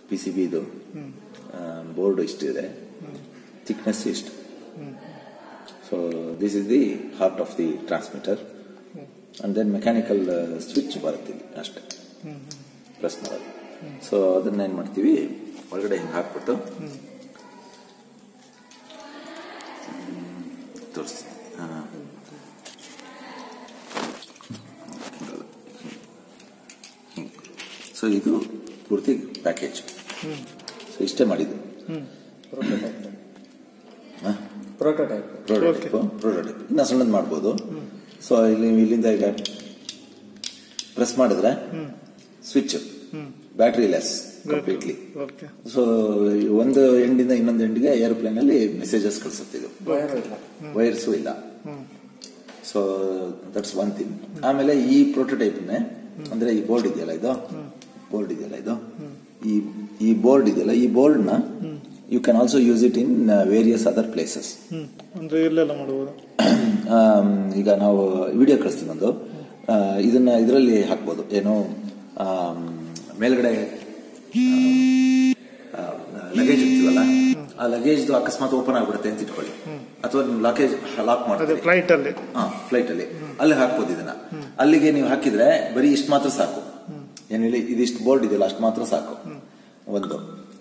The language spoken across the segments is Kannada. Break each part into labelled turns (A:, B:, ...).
A: PCB ಇದು ಬೋರ್ಡ್ ಇಷ್ಟಿದೆ, ಥಿಕ್ನೆಸ್ ಇಷ್ಟು. So this is the heart of the transmitter. And then mechanical switch ಬರುತ್ತೆ ಅಷ್ಟೇ, ಪ್ರೆಸ್ ಮಾಡೋದು. ಸೊ ಅದನ್ನ ಏನ್ ಮಾಡ್ತೀವಿ, ಒಳಗಡೆ ಹಿಂಗೆ ಹಾಕ್ಬಿಟ್ಟು ತೋರಿಸ್ತೀನಿ. ಸೊ ಇದು ಪೂರ್ತಿ ಪ್ಯಾಕೇಜ್. ಸೊ ಇಷ್ಟೇ ಮಾಡಿದ್ದು. ಪ್ರೋಟೋಟೈಪ್ ಇನ್ನ ಸಣ್ಣದು ಮಾಡ್ಬೋದು. ಸೊ ಇಲ್ಲಿಂದ ಈಗ ಪ್ರೆಸ್ ಮಾಡಿದ್ರೆ switch battery less completely. So ಒಂದು ಎಂಡಿಂದ ಇನ್ನೊಂದು ಎಂಡಿಗೆ ಏರೋಪ್ಲೇನ್ ಅಲ್ಲಿ ಮೆಸೇಜಸ್ ಕಳಿಸುತ್ತೆ. ಇದು ವೈರ್ಸು ಇಲ್ಲ. So that's one thing. ಆಮೇಲೆ ಈ ಪ್ರೋಟೋಟೈಪ್ ಅಂದ್ರೆ ಈ ಬೋರ್ಡ್ ಇದೆಯಲ್ಲ ಇದು ಈ ಬೋರ್ಡ್ ಇದೆಯಲ್ಲ, ಈ ಬೋರ್ಡ್ ನ you can also use it in various other places. ಈಗ ನಾವು ವಿಡಿಯೋ ಕಳಿಸ್ತೀವಿ ಒಂದು, ಇದನ್ನ ಇದರಲ್ಲಿ ಹಾಕ್ಬೋದು. ಏನು ಮೇಲ್ಗಡೆ ಲಗೇಜ್ ಇರ್ತೀವಲ್ಲ, ಆ ಲಗೇಜ್ ಅಕಸ್ಮಾತ್ ಓಪನ್ ಆಗ್ಬಿಡುತ್ತೆ ಅಂತ ಇಟ್ಕೊಳ್ಳಿ, ಅಥವಾ ನೀವು ಲಾಕ್ ಮಾಡ್ತೀವಿ ಫ್ಲೈಟ್ ಅಲ್ಲಿ ಅಲ್ಲಿ ಹಾಕ್ಬೋದು. ಇದನ್ನ ಅಲ್ಲಿಗೆ ನೀವು ಹಾಕಿದ್ರೆ ಬರೀ ಇಷ್ಟು ಮಾತ್ರ ಸಾಕು. ಏನಿಲ್ಲ, ಇದಿಷ್ಟು ಬೋರ್ಡ್ ಇದೆಯಲ್ಲ ಅಷ್ಟು ಮಾತ್ರ ಸಾಕು ಒಂದು.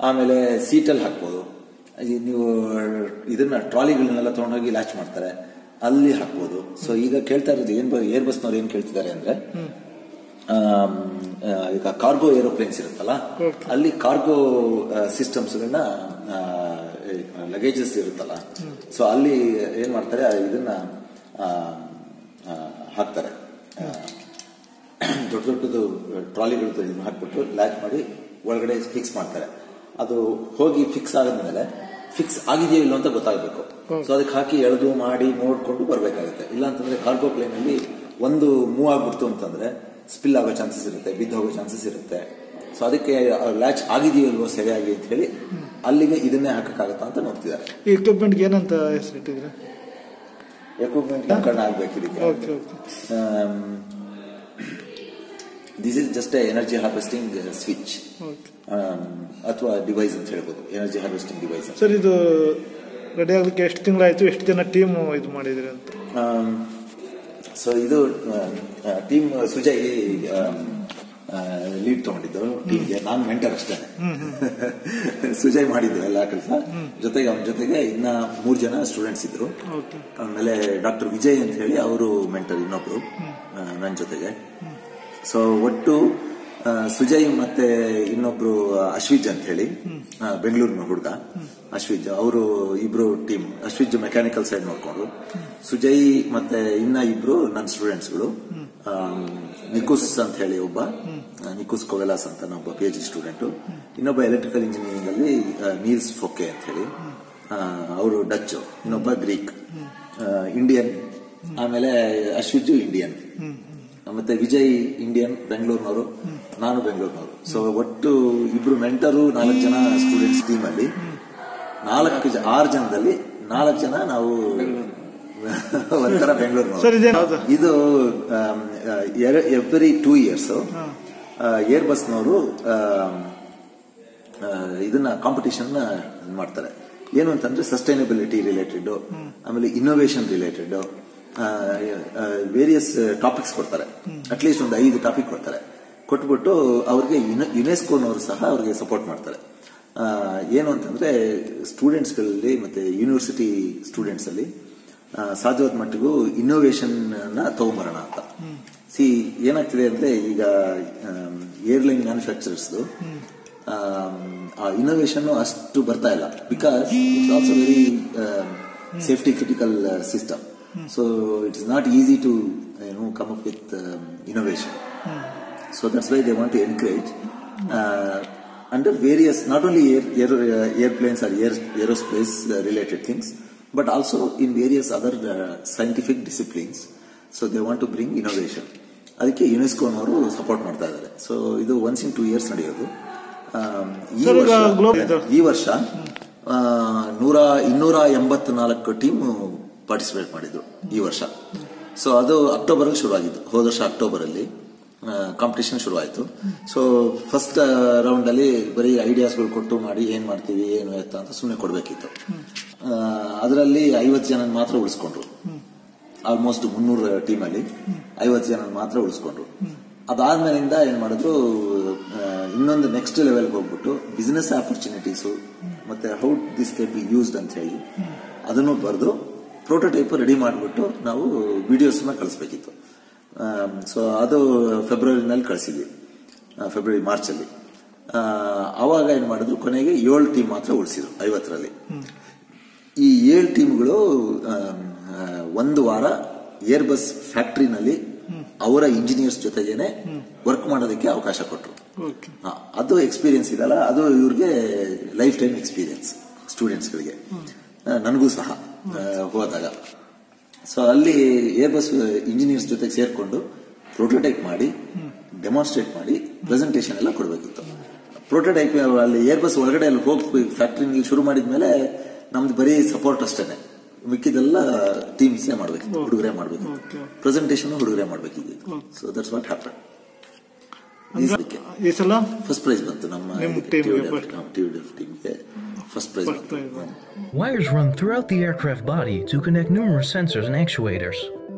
A: ಆಮೇಲೆ ಸೀಟಲ್ಲಿ ಹಾಕ್ಬೋದು. ನೀವು ಇದನ್ನ ಟ್ರಾಲಿಗಳನ್ನೆಲ್ಲ ತಗೊಂಡೋಗಿ ಲಾಂಚ್ ಮಾಡ್ತಾರೆ, ಅಲ್ಲಿ ಹಾಕ್ಬೋದು. ಸೊ ಈಗ ಕೇಳ್ತಾ ಇರೋದು ಏರ್ಬಸ್ನವ್ರು ಏನ್ ಕೇಳ್ತಿದ್ದಾರೆ ಅಂದ್ರೆ, ಈಗ ಕಾರ್ಗೋ ಏರೋಪ್ಲೇನ್ಸ್ ಇರುತ್ತಲ್ಲ, ಅಲ್ಲಿ ಕಾರ್ಗೋ ಸಿಸ್ಟಮ್ಸ್ ಗಳನ್ನ ಲಗೇಜಸ್ ಇರುತ್ತಲ್ಲ, ಸೊ ಅಲ್ಲಿ ಏನ್ ಮಾಡ್ತಾರೆ, ಇದನ್ನ ಹಾಕ್ತಾರೆ. ದೊಡ್ಡ ದೊಡ್ಡದು ಟ್ರಾಲಿಗಳು ಹಾಕ್ಬಿಟ್ಟು ಲ್ಯಾಚ್ ಮಾಡಿ ಒಳಗಡೆ ಫಿಕ್ಸ್ ಮಾಡ್ತಾರೆ. ಅದು ಹೋಗಿ ಫಿಕ್ಸ್ ಆದ್ಮೇಲೆ ಫಿಕ್ಸ್ ಆಗಿದೆಯೋ ಇಲ್ಲೋ ಅಂತ ಗೊತ್ತಾಗಬೇಕು. ಸೊ ಅದಕ್ಕೆ ಹಾಕಿ ಎಳೆದು ಮಾಡಿ ನೋಡ್ಕೊಂಡು ಬರ್ಬೇಕಾಗುತ್ತೆ. ಇಲ್ಲ ಅಂತಂದ್ರೆ ಕಾರ್ಗೋ ಪ್ಲೇನ್ ಅಲ್ಲಿ ಒಂದು ಮೂವ್ ಆಗ್ಬಿಡ್ತು ಅಂತಂದ್ರೆ ಸ್ಪಿಲ್ ಆಗೋ ಚಾನ್ಸಸ್ ಇರುತ್ತೆ, ಬಿದ್ದು ಹೋಗೋ ಚಾನ್ಸಸ್ ಇರುತ್ತೆ. ಸೊ ಅದಕ್ಕೆ ಲ್ಯಾಚ್ ಆಗಿದೆಯೋ ಇಲ್ವೋ ಸರಿಯಾಗಿ ಅಂತ ಹೇಳಿ ಅಲ್ಲಿಗೆ ಇದನ್ನೇ ಹಾಕಕ್ಕಾಗತ್ತಾ ಅಂತ ನೋಡ್ತಿದ್ದಾರೆ.
B: ಈ ಎಕ್ವಿಪ್ಮೆಂಟ್ ಏನಂತ ಹೆಸರಿಟ್ಟಿದ್ರೆ,
A: ಎಕ್ವಿಪ್ಮೆಂಟ್ ನಾಮಕರಣ ಆಗ್ಬೇಕು ಇದಕ್ಕೆ. This is just energy harvesting switch ಅಥವಾ ಡಿವೈಸ್ ಅಂತ ಹೇಳ್ಬೋದು. Energy harvesting device.
B: ಸರ್, ಇದು ರೆಡಿ ಆಗಲಿಕ್ಕೆ ಎಷ್ಟು ತಿಂಗಳಾಯ್ತು, ಎಷ್ಟು ಜನ ಟೀಮ್ ಇದು ಮಾಡಿದ್ರಿ ಅಂತ?
A: ಸೊ ಇದು ಟೀಮ್ ಸುಜಯ್ ಲೀಡ್ ತಗೊಂಡಿದ್ದು ಟೀಮ್ಗೆ. ನಾನು ಮೆಂಟರ್ ಅಷ್ಟೇ. ಸುಜಯ್ ಮಾಡಿದ್ದು ಎಲ್ಲ ಕೆಲಸ. ಜೊತೆಗೆ ಅವನ ಜೊತೆಗೆ ಇನ್ನ 3 ಜನ ಸ್ಟೂಡೆಂಟ್ಸ್ ಇದ್ರು. ಆಮೇಲೆ ಡಾಕ್ಟರ್ ವಿಜಯ್ ಅಂತ ಹೇಳಿ ಅವರು ಮೆಂಟರ್ ಇನ್ನೊಬ್ರು ನನ್ನ ಜೊತೆಗೆ. ಸೊ ಒಟ್ಟು ಸುಜಯ್ ಮತ್ತೆ ಇನ್ನೊಬ್ರು ಅಶ್ವಿಜ್ ಅಂತ ಹೇಳಿ ಬೆಂಗಳೂರಿನ ಹುಡುಗ ಅಶ್ವಿಜ್, ಅವರು ಇಬ್ರು ಟೀಮ್. ಅಶ್ವಿಜ್ ಮೆಕ್ಯಾನಿಕಲ್ ಸೈಡ್ ನೋಡ್ಕೊಂಡ್ರು. ಸುಜಯ್ ಮತ್ತೆ ಇನ್ನ ಇಬ್ರು ನನ್ನ ಸ್ಟೂಡೆಂಟ್ಸ್ಗಳು. ನಿಕುಸ್ ಅಂತ ಹೇಳಿ ಒಬ್ಬ, ನಿಕುಸ್ ಕೊವೆಲಾಸ್ ಅಂತ ಒಬ್ಬ PhD ಸ್ಟೂಡೆಂಟ್. ಇನ್ನೊಬ್ಬ ಎಲೆಕ್ಟ್ರಿಕಲ್ ಇಂಜಿನಿಯರಿಂಗ್ ಅಲ್ಲಿ ನೀಲ್ಸ್ ಫೊಕೆ ಅಂತ ಹೇಳಿ, ಅವರು ಡಚ್. ಇನ್ನೊಬ್ಬ ಗ್ರೀಕ್, ಇಂಡಿಯನ್. ಆಮೇಲೆ ಅಶ್ವಿಜ್ ಇಂಡಿಯನ್, ಮತ್ತೆ ವಿಜಯ್ ಇಂಡಿಯನ್, ಬೆಂಗಳೂರಿನವರು, ನಾನು ಬೆಂಗಳೂರಿನವರು. ಸೊ ಒಟ್ಟು ಇಬ್ರು ಮೆಂಟರು, 4 ಜನ ಸ್ಟೂಡೆಂಟ್ಸ್ ಟೀಮ್ ಅಲ್ಲಿ. 6 ಜನದಲ್ಲಿ 4 ಜನ ನಾವು ಒಂಥರ ಬೆಂಗಳೂರಿನವರು. ಇದು ಎವ್ರಿ 2 years ಏರ್ಬಸ್ನವರು ಇದನ್ನ ಕಾಂಪಿಟಿಷನ್ ಮಾಡ್ತಾರೆ. ಏನು ಅಂತಂದ್ರೆ ಸಸ್ಟೈನಬಿಲಿಟಿ ರಿಲೇಟೆಡ್, ಆಮೇಲೆ ಇನ್ನೋವೇಷನ್ ರಿಲೇಟೆಡ್ ವೇರಿಯಸ್ ಟಾಪಿಕ್ಸ್ ಕೊಡ್ತಾರೆ. ಅಟ್ಲೀಸ್ಟ್ ಒಂದು 5 ಟಾಪಿಕ್ ಕೊಡ್ತಾರೆ. ಕೊಟ್ಬಿಟ್ಟು ಅವ್ರಿಗೆ ಯುನೆಸ್ಕೋನವರು ಸಹ ಅವ್ರಿಗೆ ಸಪೋರ್ಟ್ ಮಾಡ್ತಾರೆ. ಏನು ಅಂತಂದ್ರೆ ಸ್ಟೂಡೆಂಟ್ಸ್ಗಳಲ್ಲಿ ಮತ್ತೆ ಯೂನಿವರ್ಸಿಟಿ ಸ್ಟೂಡೆಂಟ್ಸ್ ಅಲ್ಲಿ ಸಾಧ್ಯವಾದ ಮಟ್ಟಿಗೂ ಇನ್ನೋವೇಷನ್ ತಗೊಂಬರೋಣ ಅಂತ. ಏನಾಗ್ತಿದೆ ಅಂದ್ರೆ, ಈಗ ಏರ್ಲೈನ್ ಮ್ಯಾನುಫ್ಯಾಕ್ಚರರ್ಸ್ ಆ ಇನ್ನೋವೇಷನ್ ಅಷ್ಟು ಬರ್ತಾ ಇಲ್ಲ. Because it's also very safety critical system. So it is not easy to come up with innovation. So that's why they want to encourage under various, not only airplanes or aerospace related things, but also in various other scientific disciplines. So they want to bring innovation. ಅದಕ್ಕೆ ಯುನೆಸ್ಕೋನವರು ಸಪೋರ್ಟ್ ಮಾಡ್ತಾ ಇದ್ದಾರೆ. ಸೊ ಇದು 1 in 2 years ನಡೆಯೋದು. ಈ ವರ್ಷ 284 ಟೀಮ್ ಪಾರ್ಟಿಸಿಪೇಟ್ ಮಾಡಿದ್ರು ಈ ವರ್ಷ. ಸೊ ಅದು ಅಕ್ಟೋಬರ್ ಶುರು ಆಗಿದ್ದು. ಹೋದ ವರ್ಷ ಅಕ್ಟೋಬರ್ ಅಲ್ಲಿ ಕಾಂಪಿಟೇಷನ್ ಶುರು ಆಯ್ತು. ಸೊ ಫಸ್ಟ್ ರೌಂಡ್ ಅಲ್ಲಿ ಬರೀ ಐಡಿಯಾಸ್ಗಳು ಕೊಟ್ಟು ಮಾಡಿ ಏನ್ ಮಾಡ್ತೀವಿ ಏನು ಎತ್ತ ಅಂತ ಸುಮ್ಮನೆ ಕೊಡ್ಬೇಕಿತ್ತು. ಅದರಲ್ಲಿ 50 ಜನ ಮಾತ್ರ ಉಳಿಸ್ಕೊಂಡ್ರು. ಆಲ್ಮೋಸ್ಟ್ 300 ಟೀಮಲ್ಲಿ 50 ಜನ ಮಾತ್ರ ಉಳಿಸ್ಕೊಂಡ್ರು. ಅದಾದ್ಮೇಲಿಂದ ಏನ್ ಮಾಡಿದ್ರು, ಇನ್ನೊಂದು ನೆಕ್ಸ್ಟ್ ಲೆವೆಲ್ಗೆ ಹೋಗ್ಬಿಟ್ಟು ಬಿಸಿನೆಸ್ ಆಪರ್ಚುನಿಟೀಸು ಮತ್ತೆ how this can be used ಅಂತ ಹೇಳಿ ಅದನ್ನು ಬರೆದು ಪ್ರೋಟೋಟೈಪ್ ರೆಡಿ ಮಾಡಿಬಿಟ್ಟು ನಾವು ವಿಡಿಯೋಸ್ನ ಕಳಿಸ್ಬೇಕಿತ್ತು. ಸೊ ಅದು ಫೆಬ್ರವರಿನಲ್ಲಿ ಕಳಿಸಿದ್ವಿ, ಮಾರ್ಚಲ್ಲಿ. ಅವಾಗ ಏನ್ ಮಾಡಿದ್ರು, ಕೊನೆಗೆ 7 ಟೀಮ್ ಮಾತ್ರ ಉಳಿಸಿದ್ರು 50ರಲ್ಲಿ. ಈ 7 ಟೀಮ್ಗಳು ಒಂದು ವಾರ ಏರ್ಬಸ್ ಫ್ಯಾಕ್ಟರಿನಲ್ಲಿ ಅವರ ಇಂಜಿನಿಯರ್ಸ್ ಜೊತೆಗೇನೆ ವರ್ಕ್ ಮಾಡೋದಕ್ಕೆ ಅವಕಾಶ ಕೊಟ್ಟರು. ಅದು ಎಕ್ಸ್ಪೀರಿಯನ್ಸ್ ಇದಲ್ಲ, ಅದು ಇವ್ರಿಗೆ ಲೈಫ್ ಟೈಮ್ ಎಕ್ಸ್ಪೀರಿಯನ್ಸ್ ಸ್ಟೂಡೆಂಟ್ಸ್ಗಳಿಗೆ, ನನಗೂ ಸಹ ಹೋದಾಗ. ಸೊ ಅಲ್ಲಿ ಏರ್ಬಸ್ ಇಂಜಿನಿಯರ್ಸ್ ಜೊತೆಗೆ ಸೇರ್ಕೊಂಡು ಪ್ರೋಟೋಟೈಪ್ ಮಾಡಿ ಡೆಮಾನ್ಸ್ಟ್ರೇಟ್ ಮಾಡಿ ಪ್ರೆಸೆಂಟೇಷನ್ ಎಲ್ಲ ಕೊಡಬೇಕಿತ್ತು. ಪ್ರೋಟೋಟೈಪ್ ಅಲ್ಲಿ ಏರ್ಬಸ್ ಒಳಗಡೆ ಅಲ್ಲಿ ಹೋಗಿ ಫ್ಯಾಕ್ಟರಿ ಶುರು ಮಾಡಿದ್ಮೇಲೆ ನಮ್ದು ಬರೀ ಸಪೋರ್ಟ್ ಅಷ್ಟೇನೆ, ಮಿಕ್ಕಿದೆಲ್ಲ ಟೀಮ್ಸ್ ಮಾಡ್ಬೇಕಿತ್ತು, ಹುಡುಗರೇ ಮಾಡ್ಬೇಕಿತ್ತು. ಪ್ರೆಸೆಂಟೇಷನ್ ಹುಡುಗರೇ ಮಾಡ್ಬೇಕಿತ್ತು. So that's what happen.
B: ಈ ಸಲ
A: ಫಸ್ಟ್ ಪ್ರೈಸ್ ಬಂತು ನಮ್ಮ ಟೀಮ್ಗೆ. ಫಸ್ಟ್ ಪ್ರೈಸ್ ಬಂತು.
C: Wires run throughout the aircraft body to connect numerous sensors and actuators.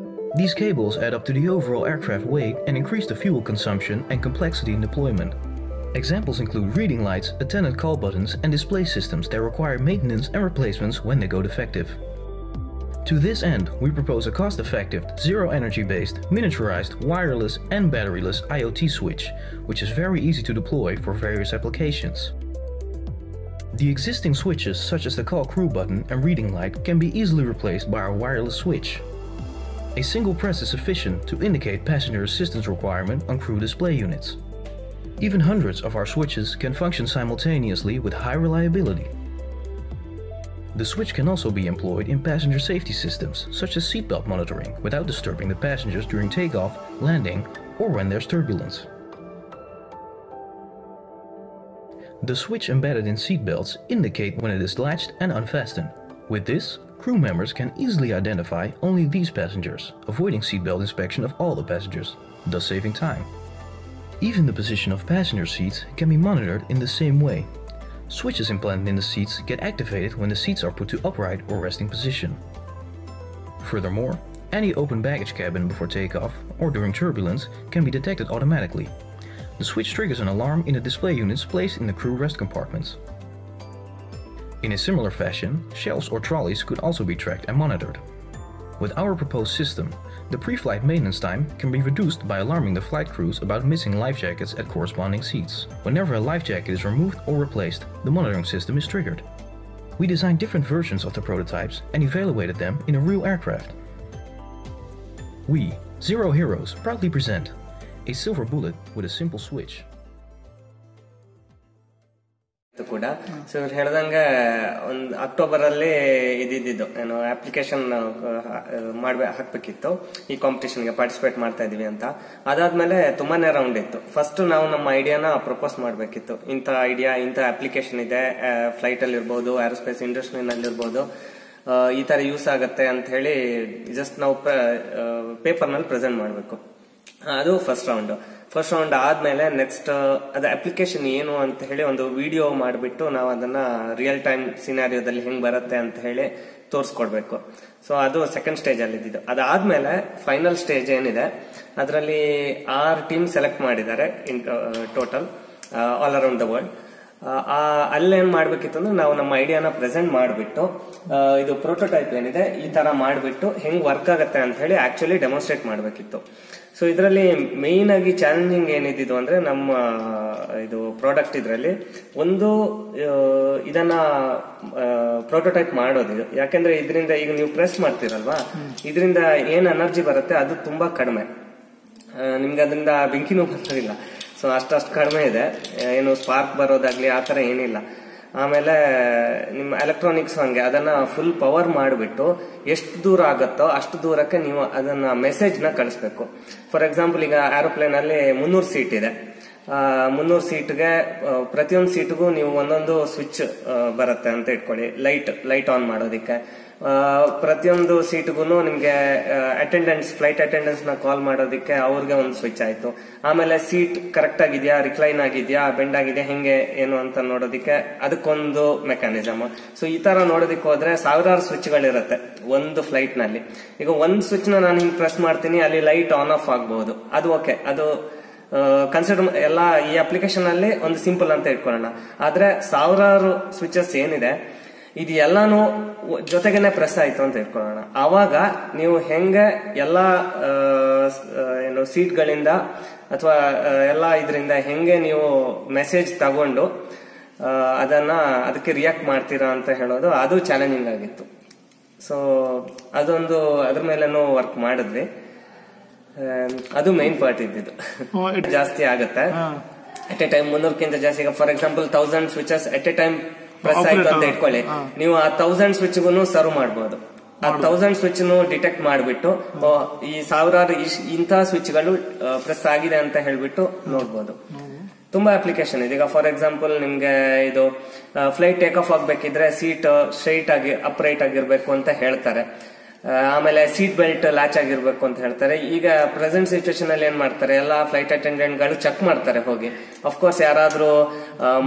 C: These cables add up to the overall aircraft weight and increase the fuel consumption and complexity in deployment. Examples include reading lights, attendant call buttons, and display systems that require maintenance and replacements when they go defective. To this end, we propose a cost-effective, zero-energy-based, miniaturized, wireless and batteryless IoT switch, which is very easy to deploy for various applications. The existing switches, such as the call crew button and reading light, can be easily replaced by our wireless switch. A single press is sufficient to indicate passenger assistance requirement on crew display units. Even hundreds of our switches can function simultaneously with high reliability. The switch can also be employed in passenger safety systems, such as seatbelt monitoring, without disturbing the passengers during takeoff, landing, or when there's turbulence. The switch embedded in seatbelts indicate when it is latched and unfastened. With this, crew members can easily identify only these passengers, avoiding seatbelt inspection of all the passengers, thus saving time. Even the position of passenger seats can be monitored in the same way. Switches implanted in the seats get activated when the seats are put to upright or resting position. Furthermore, any open baggage cabin before takeoff or during turbulence can be detected automatically. The switch triggers an alarm in the display units placed in the crew rest compartments. In a similar fashion, shelves or trolleys could also be tracked and monitored. With our proposed system, the pre-flight maintenance time can be reduced by alarming the flight crews about missing life jackets at corresponding seats. Whenever a life jacket is removed or replaced, the monitoring system is triggered. We designed different versions of the prototypes and evaluated them in a real aircraft. We, Zero Heroes, proudly present a silver bullet with a simple switch.
D: ಕೂಡ ಸೊ ಇವ್ರು ಹೇಳ್ದಂಗೆ ಒಂದು ಅಕ್ಟೋಬರ್ ಅಲ್ಲಿ ಇದ್ದಿದ್ದು ಏನು ಅಪ್ಲಿಕೇಶನ್ ಹಾಕ್ಬೇಕಿತ್ತು, ಈ ಕಾಂಪಿಟೇಷನ್ಗೆ ಪಾರ್ಟಿಸಿಪೇಟ್ ಮಾಡ್ತಾ ಇದೀವಿ ಅಂತ. ಅದಾದ್ಮೇಲೆ ತುಂಬಾನೇ ರೌಂಡ್ ಇತ್ತು. ಫಸ್ಟ್ ನಾವು ನಮ್ಮ ಐಡಿಯಾನ ಪ್ರಪೋಸ್ ಮಾಡ್ಬೇಕಿತ್ತು. ಇಂಥ ಐಡಿಯಾ, ಇಂಥ ಅಪ್ಲಿಕೇಶನ್ ಇದೆ, ಫ್ಲೈಟ್ ಅಲ್ಲಿ ಇರ್ಬೋದು, ಏರೋಸ್ಪೇಸ್ ಇಂಡಸ್ಟ್ರಿನಲ್ಲಿ ಇರ್ಬೋದು, ಈ ತರ ಯೂಸ್ ಆಗತ್ತೆ ಅಂತ ಹೇಳಿ ಜಸ್ಟ್ ನಾವು ಪೇಪರ್ ನಲ್ಲಿ ಪ್ರೆಸೆಂಟ್ ಮಾಡಬೇಕು. ಅದು ಫಸ್ಟ್ ರೌಂಡ್ ಆದ್ಮೇಲೆ ನೆಕ್ಸ್ಟ್ ಅದ ಅಪ್ಲಿಕೇಶನ್ ಏನು ಅಂತ ಹೇಳಿ ಒಂದು ವಿಡಿಯೋ ಮಾಡಿಬಿಟ್ಟು ನಾವು ಅದನ್ನ ರಿಯಲ್ ಟೈಮ್ ಸಿನಾರಿಯೋದಲ್ಲಿ ಹೆಂಗ್ ಬರುತ್ತೆ ಅಂತ ಹೇಳಿ ತೋರಿಸ್ಕೊಡ್ಬೇಕು. ಸೊ ಅದು ಸೆಕೆಂಡ್ ಸ್ಟೇಜ್ ಅಲ್ಲಿ ಇದ್ದಿದ್ದು. ಅದಾದ್ಮೇಲೆ ಫೈನಲ್ ಸ್ಟೇಜ್ ಏನಿದೆ ಅದರಲ್ಲಿ 6 ಟೀಮ್ ಸೆಲೆಕ್ಟ್ ಮಾಡಿದ್ದಾರೆ in total all around the world. ಅಲ್ಲೇನ್ ಮಾಡ್ಬೇಕಿತ್ತು ಅಂದ್ರೆ ನಾವು ನಮ್ಮ ಐಡಿಯಾನ ಪ್ರೆಸೆಂಟ್ ಮಾಡಿಬಿಟ್ಟು ಇದು ಪ್ರೋಟೋಟೈಪ್ ಏನಿದೆ ಈ ತರ ಮಾಡಿಬಿಟ್ಟು ಹೆಂಗ್ ವರ್ಕ್ ಆಗತ್ತೆ ಅಂತ ಹೇಳಿ ಆಕ್ಚುಲಿ ಡೆಮಾನ್ಸ್ಟ್ರೇಟ್ ಮಾಡ್ಬೇಕಿತ್ತು. ಸೊ ಇದರಲ್ಲಿ ಮೇನ್ ಆಗಿ ಚಾಲೆಂಜಿಂಗ್ ಏನಿದ್ದು ಅಂದ್ರೆ ನಮ್ಮ ಇದು ಪ್ರಾಡಕ್ಟ್ ಇದರಲ್ಲಿ ಒಂದು ಇದನ್ನ ಪ್ರೋಟೋಟೈಪ್ ಮಾಡೋದು. ಯಾಕೆಂದ್ರೆ ಇದರಿಂದ ಈಗ ನೀವು ಪ್ರೆಸ್ ಮಾಡ್ತೀರಲ್ವಾ, ಇದರಿಂದ ಏನ್ ಎನರ್ಜಿ ಬರುತ್ತೆ ಅದು ತುಂಬಾ ಕಡಿಮೆ, ನಿಮ್ಗೆ ಅದರಿಂದ ಬೆಂಕಿನೂ ಬರೋದಿಲ್ಲ. ಸೊ ಅಷ್ಟು ಕಡಿಮೆ ಇದೆ, ಏನು ಸ್ಪಾರ್ಕ್ ಬರೋದಾಗ್ಲಿ ಆತರ ಏನಿಲ್ಲ. ಆಮೇಲೆ ನಿಮ್ಮ ಎಲೆಕ್ಟ್ರಾನಿಕ್ಸ್ ಹಂಗೆ ಅದನ್ನ ಫುಲ್ ಪವರ್ ಮಾಡಿಬಿಟ್ಟು ಎಷ್ಟು ದೂರ ಆಗುತ್ತೋ ಅಷ್ಟು ದೂರಕ್ಕೆ ನೀವು ಅದನ್ನ ಮೆಸೇಜ್ ನ ಕಳಿಸ್ಬೇಕು. ಫಾರ್ ಎಕ್ಸಾಂಪಲ್ ಈಗ ಏರೋಪ್ಲೇನ್ ಅಲ್ಲಿ 300 ಸೀಟ್ ಇದೆ. 300 ಸೀಟ್ಗೆ ಪ್ರತಿಯೊಂದು ಸೀಟ್ಗೂ ನೀವು ಒಂದೊಂದು ಸ್ವಿಚ್ ಬರುತ್ತೆ ಅಂತ ಇಟ್ಕೊಳ್ಳಿ, ಲೈಟ್ ಆನ್ ಮಾಡೋದಿಕ್ಕೆ. ಪ್ರತಿಯೊಂದು ಸೀಟ್ಗೂ ನಿಮ್ಗೆ ಫ್ಲೈಟ್ ಅಟೆಂಡೆನ್ಸ್ ನ ಕಾಲ್ ಮಾಡೋದಕ್ಕೆ ಅವ್ರಿಗೆ ಒಂದು ಸ್ವಿಚ್ ಆಯ್ತು. ಆಮೇಲೆ ಸೀಟ್ ಕರೆಕ್ಟ್ ಆಗಿದ್ಯಾ, ರಿಕ್ಲೈನ್ ಆಗಿದ್ಯಾ, ಬೆಂಡ್ ಆಗಿದೆಯಾ, ಹೆಂಗೆ ಏನು ಅಂತ ನೋಡೋದಕ್ಕೆ ಅದಕ್ಕೊಂದು ಮೆಕ್ಯಾನಿಸಮ್. ಸೊ ಈ ತರ ನೋಡೋದಕ್ಕೆ ಹೋದ್ರೆ ಸಾವಿರಾರು ಸ್ವಿಚ್ಗಳಿರುತ್ತೆ ಒಂದು ಫ್ಲೈಟ್ ನಲ್ಲಿ. ಈಗ ಒಂದ್ ಸ್ವಿಚ್ ನಾನು ಹಿಂಗ್ ಪ್ರೆಸ್ ಮಾಡ್ತೀನಿ, ಅಲ್ಲಿ ಲೈಟ್ ಆನ್ ಆಫ್ ಆಗ್ಬಹುದು, ಅದು ಓಕೆ, ಅದು ಕನ್ಸಿಡರ್ ಎಲ್ಲ ಈ ಅಪ್ಲಿಕೇಶನ್ ಅಲ್ಲಿ ಒಂದು ಸಿಂಪಲ್ ಅಂತ ಇಟ್ಕೊಳ್ಳೋಣ. ಆದ್ರೆ ಸಾವಿರಾರು ಸ್ವಿಚಸ್ ಏನಿದೆ ಇದು ಎಲ್ಲಾನು ಜೊತೆಗೇನೆ ಪ್ರೆಸ್ ಆಯ್ತು ಅಂತ ಇಟ್ಕೊಳ್ಳೋಣ. ಆವಾಗ ನೀವು ಹೆಂಗೆ ಎಲ್ಲ ಏನು ಸೀಟ್ಗಳಿಂದ ಅಥವಾ ಎಲ್ಲ ಇದರಿಂದ ಹೆಂಗೆ ನೀವು ಮೆಸೇಜ್ ತಗೊಂಡು ಅದಕ್ಕೆ ರಿಯಾಕ್ಟ್ ಮಾಡ್ತೀರಾ ಅಂತ ಹೇಳೋದು ಅದು ಚಾಲೆಂಜಿಂಗ್ ಆಗಿತ್ತು. ಸೊ ಅದೊಂದು ಅದ್ರ ಮೇಲೇನೂ ವರ್ಕ್ ಮಾಡಿದ್ವಿ. ಅದು ಮೈನ್ ಪಾರ್ಟ್ ಇದ್ದಿದ್ದು. ಜಾಸ್ತಿ ಆಗುತ್ತೆ ಅಟ್ ಎ ಟೈಮ್ 300ಕ್ಕಿಂತ ಜಾಸ್ತಿ. ಈಗ for example 1000 switches at A time press ಆಯ್ತು ಅಂತ ಇಟ್ಕೊಳ್ಳಿ, ನೀವು ಆ 1000 ಸ್ವಿಚ್ಗೂ ಸರ್ವ್ ಮಾಡಬಹುದು. ಆ 1000 ಸ್ವಿಚ್ ಡಿಟೆಕ್ಟ್ ಮಾಡಿಬಿಟ್ಟು ಈ ಸಾವಿರಾರು ಇಂಥ ಸ್ವಿಚ್ಗಳು ಪ್ರೆಸ್ ಆಗಿದೆ ಅಂತ ಹೇಳ್ಬಿಟ್ಟು ನೋಡ್ಬೋದು. ತುಂಬಾ ಅಪ್ಲಿಕೇಶನ್ ಇದೆ. ಈಗ ಫಾರ್ ಎಕ್ಸಾಂಪಲ್ ನಿಮ್ಗೆ ಇದು ಫ್ಲೈಟ್ ಟೇಕ್ ಆಫ್ ಆಗ್ಬೇಕಿದ್ರೆ ಸೀಟ್ ಸ್ಟ್ರೈಟ್ ಆಗಿ ಅಪ್ರೈಟ್ ಆಗಿರ್ಬೇಕು ಅಂತ ಹೇಳ್ತಾರೆ. ಆಮೇಲೆ ಸೀಟ್ ಬೆಲ್ಟ್ ಲ್ಯಾಚ್ ಆಗಿರ್ಬೇಕು ಅಂತ ಹೇಳ್ತಾರೆ. ಈಗ ಪ್ರೆಸೆಂಟ್ ಸಿಚುವೇಶನ್ ಅಲ್ಲಿ ಏನ್ ಮಾಡ್ತಾರೆ, ಎಲ್ಲಾ ಫ್ಲೈಟ್ ಅಟೆಂಡೆಂಟ್ ಗಳು ಚೆಕ್ ಮಾಡ್ತಾರೆ ಹೋಗಿ. ಅಫ್ಕೋರ್ಸ್ ಯಾರಾದ್ರೂ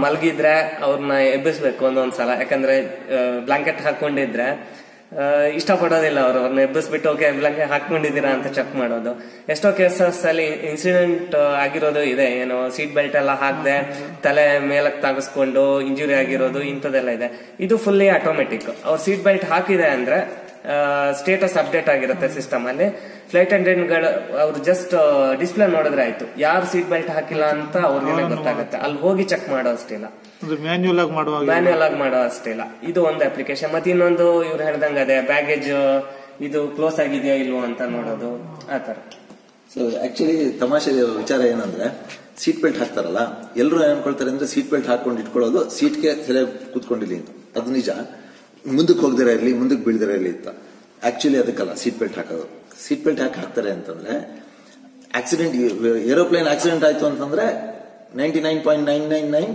D: ಮಲಗಿದ್ರೆ ಅವ್ರನ್ನ ಎಬ್ಬಿಸ್ಬೇಕು ಒಂದೊಂದ್ಸಲ, ಯಾಕಂದ್ರೆ ಬ್ಲಾಂಕೆಟ್ ಹಾಕೊಂಡಿದ್ರೆ ಇಷ್ಟಪಡೋದಿಲ್ಲ ಅವ್ರನ್ನ ಎಬ್ಬಿಸ್ಬಿಟ್ಟು ಓಕೆ ಬ್ಲಾಂಕೆಟ್ ಹಾಕೊಂಡಿದ್ದೀರಾ ಅಂತ ಚೆಕ್ ಮಾಡೋದು. ಎಷ್ಟೋ ಕೇಸಸ್ ಅಲ್ಲಿ ಇನ್ಸಿಡೆಂಟ್ ಆಗಿರೋದು ಇದೆ, ಏನು ಸೀಟ್ ಬೆಲ್ಟ್ ಎಲ್ಲ ಹಾಕದೆ ತಲೆ ಮೇಲಕ್ಕೆ ತಾಗಿಸ್ಕೊಂಡು ಇಂಜುರಿ ಆಗಿರೋದು ಇಂಥದ್ದೆಲ್ಲ ಇದೆ. ಇದು ಫುಲ್ಲಿ ಆಟೋಮೆಟಿಕ್. ಅವ್ರು ಸೀಟ್ ಬೆಲ್ಟ್ ಹಾಕಿದೆ ಅಂದ್ರೆ ಸ್ಟೇಟಸ್ ಅಪ್ಡೇಟ್ ಆಗಿರುತ್ತೆ ಸಿಸ್ಟಮ್ ಅಲ್ಲಿ. ಫ್ಲೈಟ್ ಅಟೆಂಡೆಂಟ್ ಗಳು ಅವ್ರು ಜಸ್ಟ್ ಡಿಸ್ಪ್ಲೇ ನೋಡಿದ್ರೆ ಆಯ್ತು, ಯಾರು ಸೀಟ್ ಬೆಲ್ಟ್ ಹಾಕಿಲ್ಲ ಅಂತ ಅವ್ರಿಗೆ ಗೊತ್ತಾಗುತ್ತೆ. ಅಲ್ಲಿ ಹೋಗಿ ಚೆಕ್ ಮಾಡೋ ಅಷ್ಟಿಲ್ಲ, ಮ್ಯಾನ್ಯುಯಲ್ ಆಗಿ ಮಾಡೋ ಅಷ್ಟಿಲ್ಲ. ಇದು ಒಂದು ಅಪ್ಲಿಕೇಶನ್. ಮತ್ತೆ ಇನ್ನೊಂದು ಇವ್ರು ಹೇಳ್ದಂಗ ಅದೇ ಬ್ಯಾಗೇಜ್ ಇದು ಕ್ಲೋಸ್ ಆಗಿದೆಯಾ ಇಲ್ವೋ ಅಂತ ನೋಡೋದು, ಆತರ.
A: ಸೊ ಆಕ್ಚುಲಿ ತಮಾಷೆ ವಿಚಾರ ಏನಂದ್ರೆ, ಸೀಟ್ ಬೆಲ್ಟ್ ಹಾಕ್ತಾರಲ್ಲ, ಎಲ್ಲರೂ ಏನ್ ಅನ್ಕೊಳ್ತಾರೆ ಅಂದ್ರೆ ಸೀಟ್ ಬೆಲ್ಟ್ ಹಾಕೊಂಡು ಇಟ್ಕೊಳ್ಳೋದು ಸೀಟ್ಗೆ ಸರಿಯಾಗಿ ಕೂತ್ಕೊಂಡಿಲ್ಲ ಅಂತ. ಅದು ನಿಜ, ಮುಂದಕ್ಕೆ ಹೋಗದಿರ ಇರಲಿ, ಮುಂದಕ್ಕೆ ಬೀಳ್ದಿರ ಇರಲಿ ಅಂತ. ಆಕ್ಚುಲಿ ಅದಕ್ಕಲ್ಲ ಸೀಟ್ ಬೆಲ್ಟ್ ಹಾಕೋದು. ಸೀಟ್ ಬೆಲ್ಟ್ ಯಾಕೆ ಹಾಕ್ತಾರೆ ಅಂತಂದ್ರೆ, ಆಕ್ಸಿಡೆಂಟ್, ಏರೋಪ್ಲೇನ್ ಆಕ್ಸಿಡೆಂಟ್ ಆಯ್ತು ಅಂತಂದ್ರೆ 99.999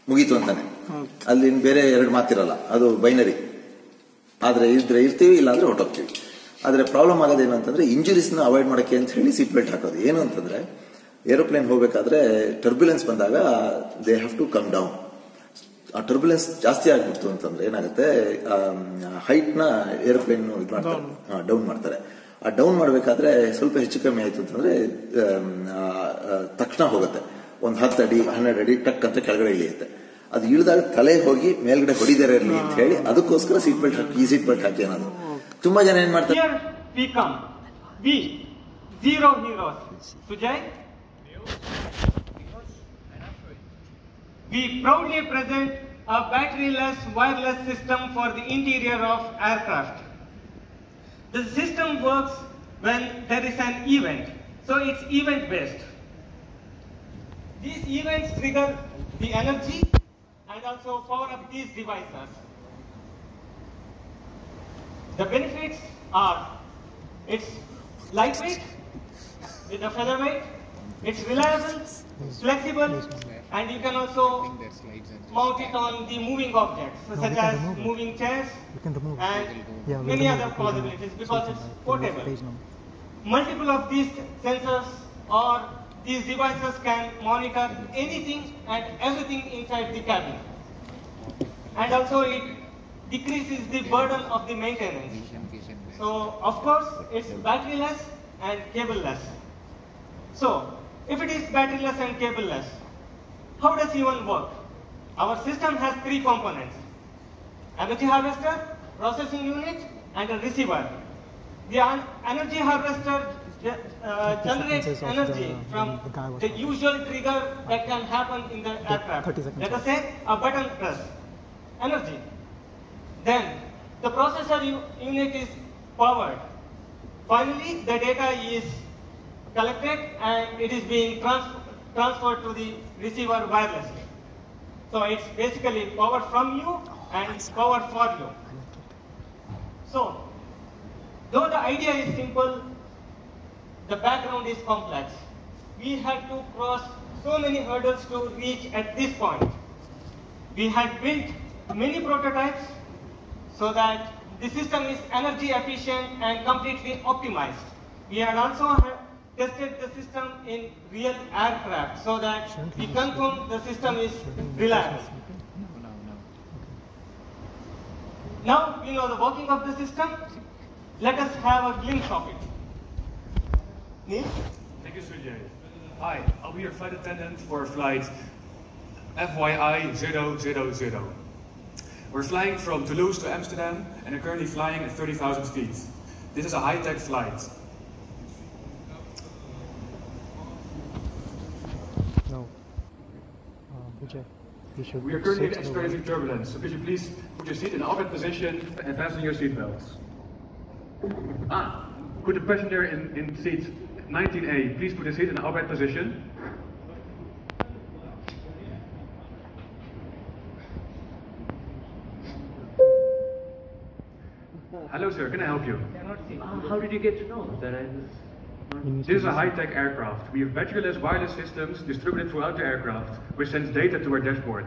A: ಮುಗೀತು ಅಂತಾನೆ. ಅಲ್ಲಿ ಬೇರೆ ಎರಡು ಮಾತಿರಲ್ಲ, ಅದು ಬೈನರಿ. ಆದ್ರೆ ಇದ್ರೆ ಇರ್ತೀವಿ, ಇಲ್ಲಾಂದ್ರೆ ಹೊಟ್ಟೋಗ್ತೀವಿ. ಆದ್ರೆ ಪ್ರಾಬ್ಲಮ್ ಆಗೋದೇನು ಅಂತಂದ್ರೆ, ಇಂಜುರೀಸ್ ನ ಅವಾಯ್ಡ್ ಮಾಡಕ್ಕೆ ಅಂತ ಹೇಳಿ ಸೀಟ್ ಬೆಲ್ಟ್ ಹಾಕೋದು. ಏನು ಅಂತಂದ್ರೆ, ಏರೋಪ್ಲೇನ್ ಹೋಗ್ಬೇಕಾದ್ರೆ ಟರ್ಬ್ಯುಲೆನ್ಸ್ ಬಂದಾಗ they have to come down. ಆ ಟರ್ಬ್ಯುಲೆನ್ಸ್ ಜಾಸ್ತಿ ಆಗ್ಬಿಡ್ತು ಅಂತಂದ್ರೆ ಏನಾಗುತ್ತೆ, ಹೈಟ್ ನ ಏರೋಪ್ಲೇನ್ ಇದು ಮಾಡ್ತಾರೆ, ಡೌನ್ ಮಾಡ್ತಾರೆ. ಆ ಡೌನ್ ಮಾಡ್ಬೇಕಾದ್ರೆ ಸ್ವಲ್ಪ ಹೆಚ್ಚು ಕಮ್ಮಿ ಆಯ್ತು ಅಂತಂದ್ರೆ ತಕ್ಷಣ ಹೋಗುತ್ತೆ. ಒಂದು 10 ಅಡಿ 12 ಅಡಿ ಟಕ್ ಅಂತ ಕೆಳಗಡೆ ಇಳಿಯುತ್ತೆ. ಅದು ಇಳಿದಾಗ ತಲೆ ಹೋಗಿ ಮೇಲ್ಗಡೆ ಹೊಡಿದಾರೆ ಇರಲಿ ಅಂತ ಹೇಳಿ ಅದಕ್ಕೋಸ್ಕರ ಸೀಟ್ ಬೆಲ್ಟ್ ಹಾಕಿ, ಈ ಸೀಟ್ ಬೆಲ್ಟ್ ಹಾಕಿ ಅನ್ನೋದು. ತುಂಬಾ ಜನ ಏನ್ ಮಾಡ್ತಾರೆ,
E: we proudly present a batteryless wireless system for the interior of aircraft. The system works when there is an event, so it's event based. These events trigger the energy and also power up these devices. The benefits are, it's lightweight with a featherweight, it's reliable, flexible, and you can also mount it on the moving objects such as moving chairs and many other possibilities because it's portable. Multiple of these sensors or these devices can monitor anything and everything inside the cabin, and also it decreases the burden of the maintenance. So of course it's batteryless and cableless. So if it is batteryless and cableless, how does it even work? Our system has 3 components: energy harvester, processing unit, and a receiver. The energy harvester generates energy from the usual trigger that can happen in the aircraft. Let us say a button press, energy. Then the processor unit is powered. Finally, the data is collected and it is being transferred to the receiver wirelessly. So it's basically power from you and power for you. So, though the idea is simple, the background is complex. We had to cross so many hurdles to reach at this point. We had built many prototypes so that the system is energy efficient and completely optimized. We had also tested the system in real aircraft so that we confirm the system is reliable. Now we know the working of the system. Let us have a glimpse of it. Neil?
F: Thank you, Sujay. Hi, I'll be your flight attendant for flight FYI 000. We're flying from Toulouse to Amsterdam and are currently flying at 30,000 feet. This is a high-tech flight.
B: No.
F: We are currently experiencing turbulence, so could you please put your seat in orbit position and fasten your seatbelts. Could the passenger in seat 19A please put his seat in orbit position? Hello sir, can I help you?
G: How did you get to know that I was...
F: This is a high-tech aircraft. We have batteryless wireless systems distributed throughout the aircraft, which sends data to our dashboard.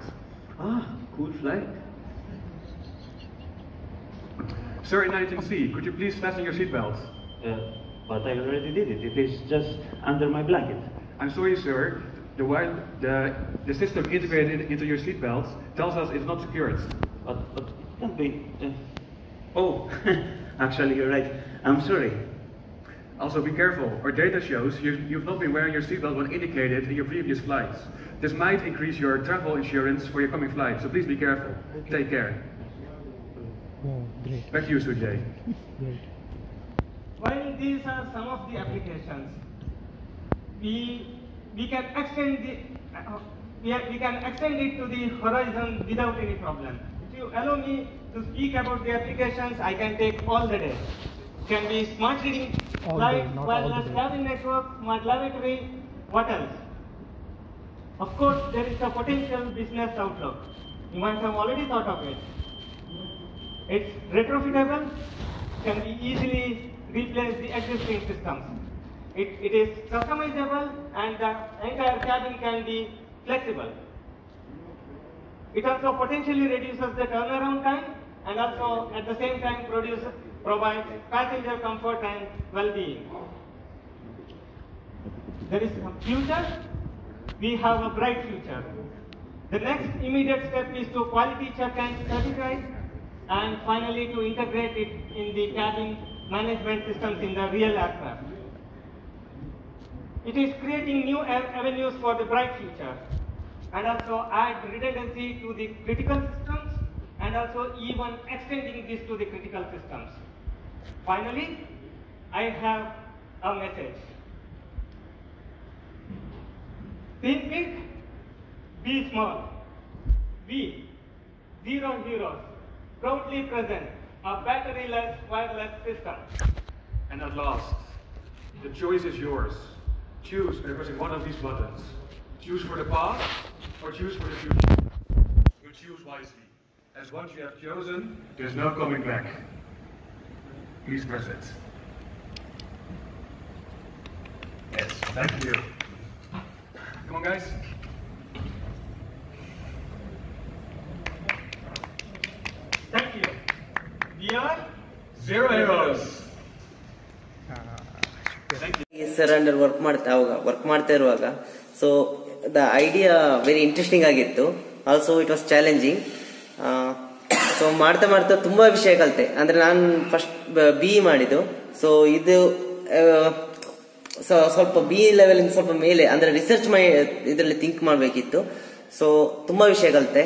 G: Cool flight.
F: Sir in 19C, could you please fasten your seatbelt?
G: But I already did it. It is just under my blanket.
F: I'm sorry, sir. The system integrated into your seatbelt tells us it's not secured.
G: But it can't be... Oh, actually you're right. I'm sorry.
F: Also, be careful. Our data shows you've not been wearing your seatbelt when indicated in your previous flights. This might increase your travel insurance for your coming flight, so please be careful. Take care. Back to you, Sujay.
E: While these are some of the applications, we can extend it to the horizon without any problem. If you allow me to speak about the applications, I can take all the day. Can be smart reading, flight, wireless cabin network, smart lavatory, what else? Of course, there is a potential business outlook. You might have already thought of it. It's retrofittable, can be easily replace the existing systems. It is customizable and the entire cabin can be flexible. It also potentially reduces the turnaround time and also at the same time provides passenger comfort and well-being. There is a future. We have a bright future. The next immediate step is to quality check and certify, and finally to integrate it in the cabin management systems in the real aircraft. It is creating new avenues for the bright future and also add redundancy to the critical systems and also even extending this to the critical systems. Finally, I have a message. Think big, be small. We, Zero Heroes, proudly present a batteryless wireless system.
F: And at last, the choice is yours. Choose by pressing one of these buttons. Choose for the past or choose for the future. You choose wisely. As once you have chosen, there's no coming back. Please press it. Yes, thank you. Come on, guys.
E: Thank you. We are
F: Zero Heroes. Thank you.
D: Sir under work ಮಾಡ್ತಾ ಇರುವಾಗ so the idea very interesting ಆಗಿತ್ತು. Also it was challenging. So ಮಾಡ್ತಾ ಮಾಡ್ತಾ ತುಂಬಾ ವಿಷಯ ಕಲಿತೆ. ಅಂದ್ರೆ ನಾನು ಫಸ್ಟ್ BE ಮಾಡಿದ್ದು. ಸೊ ಇದು ಸ್ವಲ್ಪ BE ಲೆವೆಲ್ ಸ್ವಲ್ಪ ಮೇಲೆ ಅಂದ್ರೆ ರಿಸರ್ಚ್ ಮಾಡಿ ಇದರಲ್ಲಿ ಥಿಂಕ್ ಮಾಡಬೇಕಿತ್ತು. ಸೊ ತುಂಬಾ ವಿಷಯ ಕಲಿತೆ.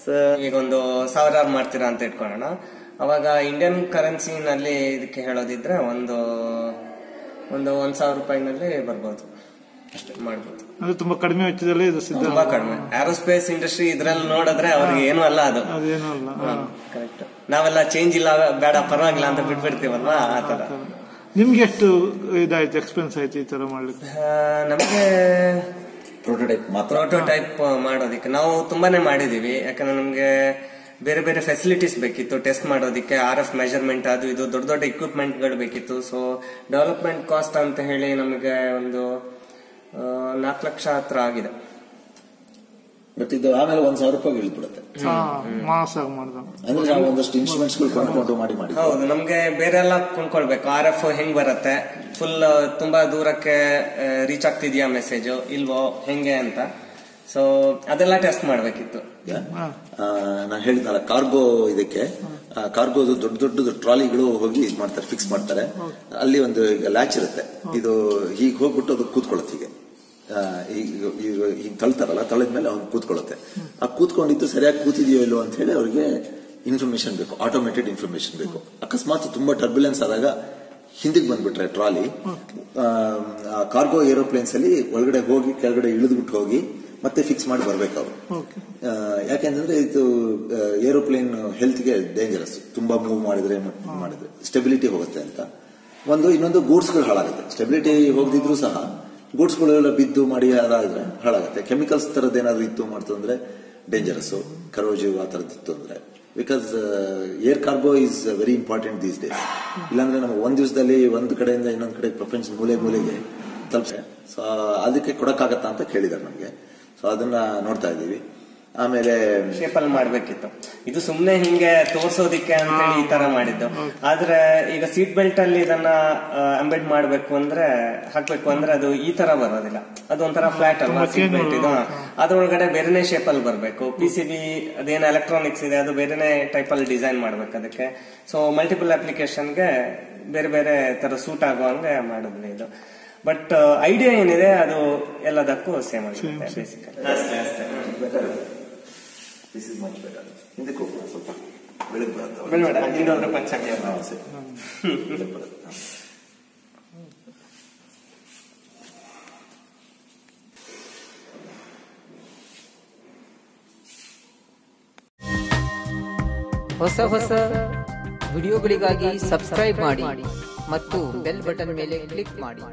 D: ಸೊ ಈಗ ಒಂದು 1000 ಮಾಡ್ತೀರಾ ಅಂತ ಇಟ್ಕೊಳ್ಳೋಣ. ಅವಾಗ ಇಂಡಿಯನ್ ಕರೆನ್ಸಿನಲ್ಲಿ ಇದಕ್ಕೆ ಹೇಳೋದಿದ್ರೆ ಒಂದು 1,000 ರೂಪಾಯಿನಲ್ಲಿ ಬರ್ಬೋದು, ಅಷ್ಟೇ ಮಾಡ್ಬೋದು.
B: ಅದು ತುಂಬಾ ಕಡಿಮೆ ವೆಚ್ಚದಲ್ಲಿ
D: ತುಂಬಾ ಕಡಿಮೆ. ಏರೋಸ್ಪೇಸ್ ಇಂಡಸ್ಟ್ರಿ ಇದ್ರಲ್ಲಿ ನೋಡಿದ್ರೆ ಅವ್ರಿಗೆ ಏನೂ ಅಲ್ಲ ಅದು. ಕರೆಕ್ಟ್. ನಾವೆಲ್ಲ ಚೇಂಜ್ ಇಲ್ಲ ಬೇಡ ಪರವಾಗಿಲ್ಲ ಅಂತ ಬಿಟ್ಬಿಡ್ತೀವಲ್ವಾ, ಆ ತರ.
B: ನಿಮ್ಗೆ ಎಷ್ಟು ಇದಾಯ್ತು, ಎಕ್ಸ್ಪೆನ್ಸ್ ಆಯ್ತು ಈ ತರ ಮಾಡ್ಲಿಕ್ಕೆ?
D: ನಮಗೆ
A: ಪ್ರೋಟೋಟೈಪ್
D: ಮಾಡೋದಿಕ್ಕೆ ನಾವು ತುಂಬಾನೇ ಮಾಡಿದೀವಿ. ಯಾಕಂದ್ರೆ ನಮ್ಗೆ ಬೇರೆ ಬೇರೆ ಫೆಸಿಲಿಟೀಸ್ ಬೇಕಿತ್ತು ಟೆಸ್ಟ್ ಮಾಡೋದಿಕ್ಕೆ. RF ಮೆಜರ್ಮೆಂಟ್ ಅದು ಇದು ದೊಡ್ಡ ದೊಡ್ಡ ಇಕ್ವಿಪ್ಮೆಂಟ್ ಗಳು ಬೇಕಿತ್ತು. ಸೊ ಡೆವಲಪ್ಮೆಂಟ್ ಕಾಸ್ಟ್ ಅಂತ ಹೇಳಿ ನಮಗೆ ಒಂದು 4 ಲಕ್ಷ ಹತ್ರ ಆಗಿದೆ.
A: ಬಟ್ ಇದು ಆಮೇಲೆ 1,000 ರೂಪಾಯಿ ಇಳಿದ್ಬಿಡುತ್ತೆ.
B: ಮಾಸ್ ಆಗಿ ಮಾಡ್ದ
A: ಅಂದ್ರೆ ನಾವು ಒಂದಷ್ಟು ಇನ್ಸ್ಟ್ರೂಮೆಂಟ್ಸ್ ಕೊಂಡ್ಕೊಂಡು ಮಾಡಿ
D: ಹೌದು, ನಮ್ಗೆ ಬೇರೆ ಎಲ್ಲ ಕೊಂಡ್ಕೊಳ್ಬೇಕು. RF ಹೆಂಗ್ ಬರುತ್ತೆ, ಫುಲ್ ತುಂಬಾ ದೂರಕ್ಕೆ ರೀಚ್ ಆಗ್ತಿದ್ಯಾ ಮೆಸೇಜ್ ಇಲ್ವೋ ಹೆಂಗೆ ಅಂತ, ಸೊ ಅದೆಲ್ಲ ಟೆಸ್ಟ್ ಮಾಡ್ಬೇಕಿತ್ತು.
A: ನಾನು ಹೇಳಿದ್ನಲ್ಲ ಕಾರ್ಗೋ, ಇದಕ್ಕೆ ಕಾರ್ಗೋದು ದೊಡ್ಡ ದೊಡ್ಡದು ಟ್ರಾಲಿಗಳು ಹೋಗಿ ಇದು ಮಾಡ್ತಾರೆ, ಫಿಕ್ಸ್ ಮಾಡ್ತಾರೆ. ಅಲ್ಲಿ ಒಂದು ಲ್ಯಾಚ್ ಇರುತ್ತೆ, ಇದು ಹೀಗೆ ಹೋಗ್ಬಿಟ್ಟು ಅದು ಕೂತ್ಕೊಳ್ಳುತ್ತೆ. ಹೀಗೆ ತಳ್ತಾರಲ್ಲ, ತಳದ್ಮೇಲೆ ಅವ್ನು ಕೂತ್ಕೊಳ್ಳುತ್ತೆ. ಆ ಕೂತ್ಕೊಂಡಿದ್ದು ಸರಿಯಾಗಿ ಕೂತಿದೆಯೋ ಇಲ್ಲೋ ಅಂತ ಹೇಳಿ ಅವ್ರಿಗೆ ಇನ್ಫಾರ್ಮೇಶನ್ ಬೇಕು, ಆಟೋಮೇಟೆಡ್ ಇನ್ಫಾರ್ಮೇಶನ್ ಬೇಕು. ಅಕಸ್ಮಾತ್ ತುಂಬಾ ಟರ್ಬ್ಯುಲೆನ್ಸ್ ಆದಾಗ ಹಿಂದಿಗೆ ಬಂದ್ಬಿಟ್ರೆ ಟ್ರಾಲಿ, ಕಾರ್ಗೋ ಏರೋಪ್ಲೇನ್ಸ್ ಅಲ್ಲಿ ಒಳಗಡೆ ಹೋಗಿ ಕೆಳಗಡೆ ಇಳಿದ್ಬಿಟ್ಟು ಹೋಗಿ ಮತ್ತೆ ಫಿಕ್ಸ್ ಮಾಡಿ ಬರ್ಬೇಕು ಅವರು. ಯಾಕೆಂತಂದ್ರೆ ಇದು ಏರೋಪ್ಲೇನ್ ಹೆಲ್ತ್ಗೆ ಡೇಂಜರಸ್, ತುಂಬಾ ಮೂವ್ ಮಾಡಿದ್ರೆ ಸ್ಟೆಬಿಲಿಟಿ ಹೋಗುತ್ತೆ ಅಂತ. ಇನ್ನೊಂದು ಗೂಡ್ಸ್ಗಳು ಹಾಳಾಗುತ್ತೆ. ಸ್ಟೆಬಿಲಿಟಿ ಹೋಗದಿದ್ರು ಸಹ ಗೂಡ್ಸ್ಗಳೆಲ್ಲ ಬಿದ್ದು ಮಾಡಿ ಅದಾದ್ರೆ ಹಾಳಾಗುತ್ತೆ. ಕೆಮಿಕಲ್ಸ್ ತರದ್ ಏನಾದ್ರು ಇತ್ತು ಮಾಡ್ತಂದ್ರೆ ಡೇಂಜರಸ್, ಕರೋಜಿವ್ ಆ ತರದ್ ಇತ್ತು ಅಂದ್ರೆ. Because air cargo is very important these days. ಇಲ್ಲಾಂದ್ರೆ ನಮಗೆ ಒಂದ್ ದಿವಸದಲ್ಲಿ ಒಂದು ಕಡೆಯಿಂದ ಇನ್ನೊಂದ್ ಕಡೆ ಪ್ರಪಂಚ ಮೂಲೆಗೆ ತಲುಪಿದೆ. ಸೊ ಅದಕ್ಕೆ ಕೊಡಕ್ಕಾಗತ್ತಾ ಅಂತ ಕೇಳಿದಾರೆ ನಮ್ಗೆ. ಸೊ ಅದನ್ನ ನೋಡ್ತಾ ಇದೀವಿ. ಆಮೇಲೆ
D: ಶೇಪಲ್ ಮಾಡ್ಬೇಕಿತ್ತು. ಇದು ಸುಮ್ನೆ ಹಿಂಗೆ ತೋರ್ಸೋದಿಕ್ಕೆ ಅಂತೇಳಿ ಈ ತರ ಮಾಡಿದ್ದು. ಆದ್ರೆ ಈಗ ಸೀಟ್ ಬೆಲ್ಟ್ ಅಲ್ಲಿ ಇದನ್ನ ಅಂಬೆಡ್ ಮಾಡ್ಬೇಕು ಅಂದ್ರೆ, ಹಾಕ್ಬೇಕು ಅಂದ್ರೆ ಅದು ಈ ತರ ಬರೋದಿಲ್ಲ. ಅದು ಒಂಥರ ಫ್ಲಾಟ್ ಅಲ್ವಾ ಸೀಟ್ ಬೆಲ್ಟ್ ಇದು. ಅದ್ರೊಳಗಡೆ ಬೇರೆನೆ ಶೇಪ್ ಅಲ್ಲಿ ಬರ್ಬೇಕು. PCB ಅದೇನು ಎಲೆಕ್ಟ್ರಾನಿಕ್ಸ್ ಇದೆ ಅದು ಬೇರೆನೆ ಟೈಪ್ ಅಲ್ಲಿ ಡಿಸೈನ್ ಮಾಡ್ಬೇಕು ಅದಕ್ಕೆ. ಸೊ ಮಲ್ಟಿಪಲ್ ಅಪ್ಲಿಕೇಶನ್ಗೆ ಬೇರೆ ಬೇರೆ ತರ ಸೂಟ್ ಆಗೋ ಹಂಗೆ ಮಾಡಿದ್ವಿ ಇದು. ಬಟ್ ಐಡಿಯಾ ಏನಿದೆ ಅದು ಎಲ್ಲದಕ್ಕೂ ಸೇಮ್ ಆಗಿರುತ್ತೆ basically.
A: This is much better. ಹಿಂದಕ್ಕೆ ಹೋಗೋಣ ಸ್ವಲ್ಪ, ಬೆಳಗ್ಗೆ ಬರುತ್ತೆ.
D: ಬೇಡ, ಹಿಂದೆ ಹೋದ್ರೆ ಪಂಚಾಂಗ
H: ಹೊಸ ವಿಡಿಯೋಗಳಿಗಾಗಿ ಸಬ್ಸ್ಕ್ರೈಬ್ ಮಾಡಿ ಮತ್ತು ಬೆಲ್ ಬಟನ್ ಮೇಲೆ ಕ್ಲಿಕ್ ಮಾಡಿ.